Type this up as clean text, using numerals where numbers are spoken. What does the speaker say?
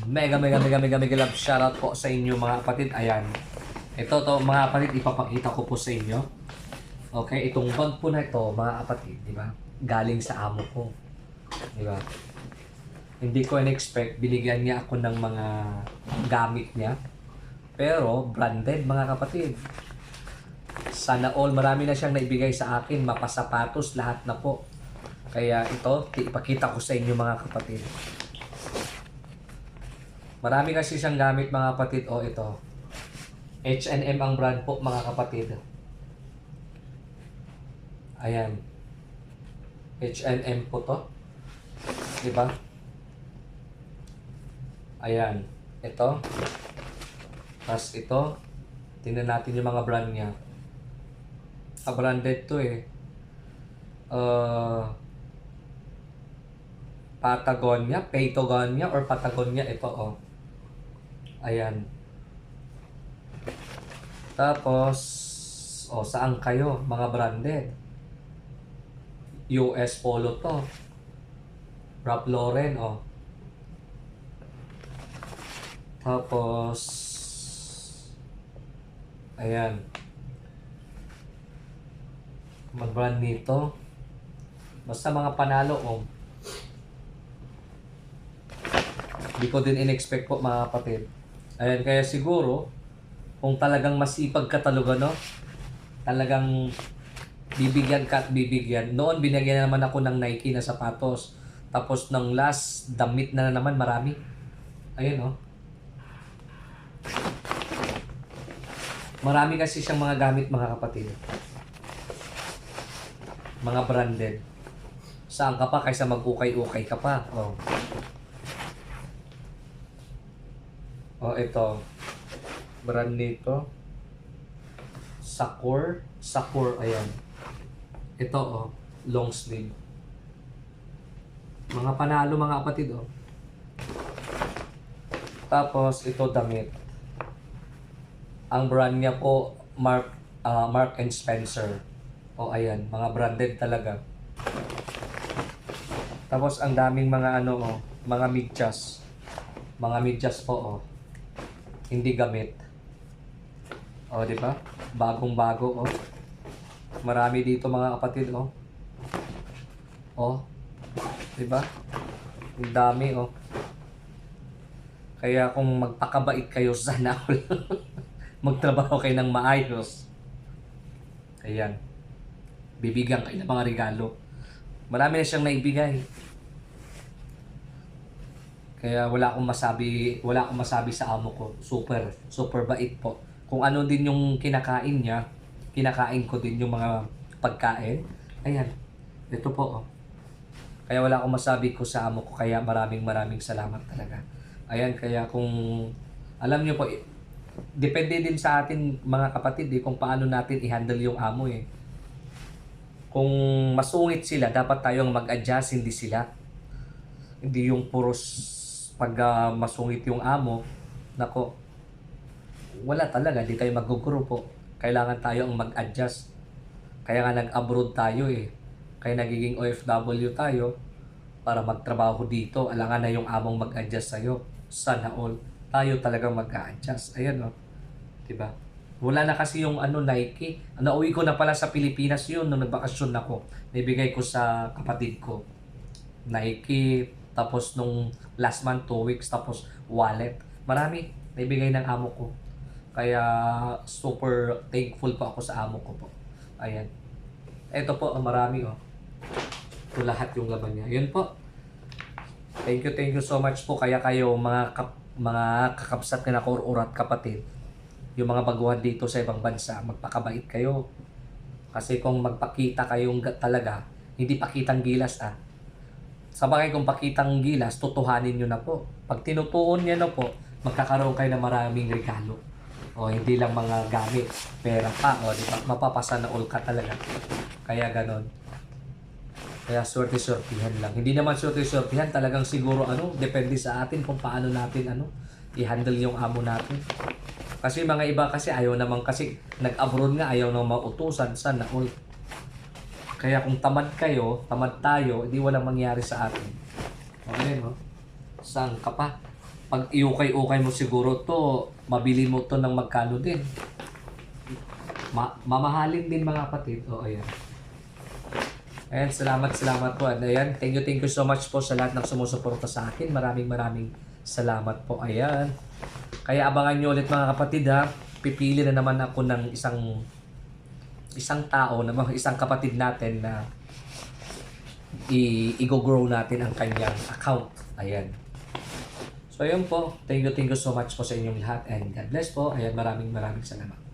Mega love shoutout po sa inyo mga kapatid. Ayan. Ito to mga kapatid, ipapakita ko po sa inyo. Okay, itong bag po na ito mga kapatid, di ba? Galing sa amo ko. Di ba? Hindi ko in-expect, binigyan niya ako ng mga gamit niya. Pero branded mga kapatid. Sana all, marami na siyang naibigay sa akin, mapasapatos, lahat na po. Kaya ito, ipakita ko sa inyo mga kapatid. Marami kasi siyang gamit mga kapatid. O ito. H&M ang brand po mga kapatid. Ayan. H&M po to. Diba? Ayan. Ito. Tapos ito. Tingnan natin yung mga brand niya. Branded to eh. Patagonia, Patagonia or Patagonia ito oh. Ayan. Tapos oh, saan kayo mga branded? US Polo to. Ralph Lauren oh. Tapos ayan. Mag-brand nito. Basta mga panalo oh. Hindi ko din in-expect po mga kapatid. Ayan, kaya siguro, kung talagang masipag ka talaga, no? Talagang bibigyan ka at bibigyan. Noon, binigyan na naman ako ng Nike na sapatos. Tapos ng last, damit na naman marami. Ayun, oh. Marami kasi siyang mga gamit mga kapatid. Mga branded. Saan ka pa kaysa mag-ukay-ukay ka pa? Oh. Oh, ito. Brand nito. Sakura. Ayan. Ito, oh. Long sleeve. Mga panalo, mga kapatid, oh. Tapos, ito damit. Ang brand niya po, Mark and Spencer. Oh, ayan. Mga branded talaga. Tapos, ang daming mga ano, oh. Mga medyas. Mga medyas po, oh. Hindi gamit. O, di ba? Bagong-bago, oh. Marami dito mga kapatid, oh. Oh. Di ba? Ang dami, oh. Kaya kung magpakabait kayo, sana all magtrabaho kayo ng maayos. Ayan. Bibigyan kayo ng mga regalo. Marami na siyang naibigay. Kaya wala akong masabi sa amo ko. Super bait po. Kung ano din yung kinakain niya, kinakain ko din yung mga pagkain. Ayan. Ito po, oh. Kaya wala akong masabi ko sa amo ko. Kaya maraming salamat talaga. Ayan, kaya kung alam niyo po, depende din sa atin mga kapatid kung paano natin i-handle yung amo eh. Kung masungit sila, dapat tayong mag-adjust, hindi sila. Hindi yung puros pag masungit yung amo, nako, wala talaga, di tayo mag-grupo. Kailangan tayo ang mag-adjust. Kaya nga nag-abroad tayo eh. Kaya nagiging OFW tayo para magtrabaho dito. Alangan na yung among mag-adjust sa'yo. Sana all. Tayo talagang mag-adjust. Ayan o. Oh. Diba? Wala na kasi yung Nike. Nauwi ko na pala sa Pilipinas yun nung nagbakasyon ako. Naibigay ko sa kapatid ko. Nike. Tapos nung last month, 2 weeks, tapos wallet. Marami, naibigay ng amo ko. Kaya super thankful po ako sa amo ko po. Ayan. Ito po, marami oh. Ito lahat yung laman niya. Yun po. Thank you so much po. Kaya kayo, mga kakabsat na nakururat kapatid, yung mga baguhan dito sa ibang bansa, magpakabait kayo. Kasi kung magpakita kayong talaga, hindi pakitang gilas ah. Sa bagay kung pakitang gilas, tutuhanin nyo na po. Pag tinutuon nyo na po, magkakaroon kayo ng maraming regalo. O hindi lang mga gamit, pera pa, o di ba? Mapapasa na all ka talaga. Kaya ganon. Kaya swerte-swertihan lang. Hindi naman swerte-swertihan, talagang siguro depende sa atin kung paano natin i-handle yung amo natin. Kasi mga iba kasi ayaw naman kasi nag-abroad nga, ayaw naman mautusan, sana all. Kaya kung tamad kayo, tamad tayo, hindi walang mangyari sa atin. Okay, no? Saan ka pa? Pag iukay-ukay mo siguro to, mabili mo to ng magkano din. Mamahalin din mga kapatid. O, ayan. Ayan, salamat po. And ayan, thank you so much po sa lahat ng sumusuporta sa akin. Maraming salamat po. Ayan. Kaya abangan nyo ulit mga kapatid ha. Pipili na naman ako ng isang tao, isang kapatid natin na i-grow natin ang kanyang account. Ayan. So, ayun po. Thank you so much po sa inyong lahat. And God bless po. Ayan, maraming salamat.